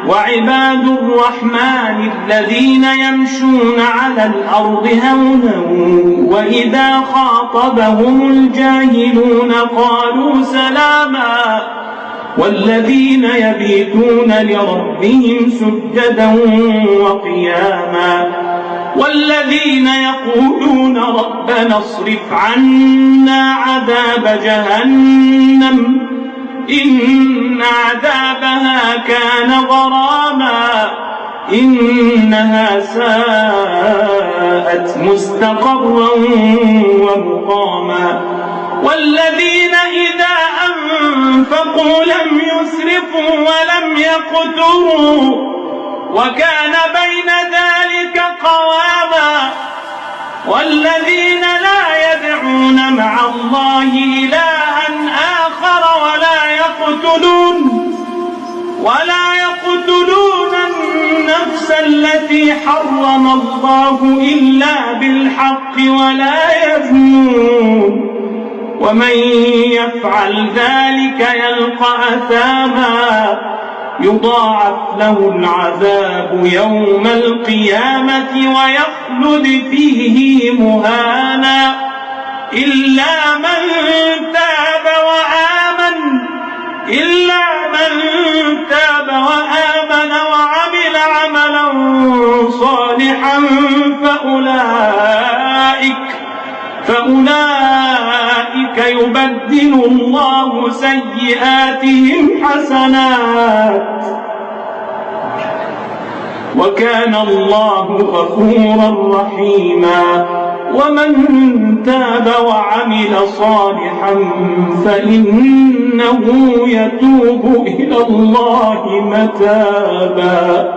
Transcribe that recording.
وعباد الرحمن الذين يمشون على الأرض هونا وإذا خاطبهم الجاهلون قالوا سلاما والذين يبيتون لربهم سجدا وقياما والذين يقولون ربنا اصرف عنا عذاب جهنم إن عذابها كان غراما إنها ساءت مستقرا ومقاما والذين إذا أنفقوا لم يسرفوا ولم يقتروا وكان بين ذلك قواما والذين لا يدعون مع الله إلها آخر ولا يقتلون النفس التي حرم الله إلا بالحق ولا يزنون ومن يفعل ذلك يلقى أثاما يضاعف له العذاب يوم القيامة ويخلد فيه مهانا إلا من تاب وعمل عملا صالحا فأولئك يبدل الله سيئاتهم حسنات وكان الله غفورا رحيما ومن تاب وعمل صالحا فإنه يتوب إلى الله متابا.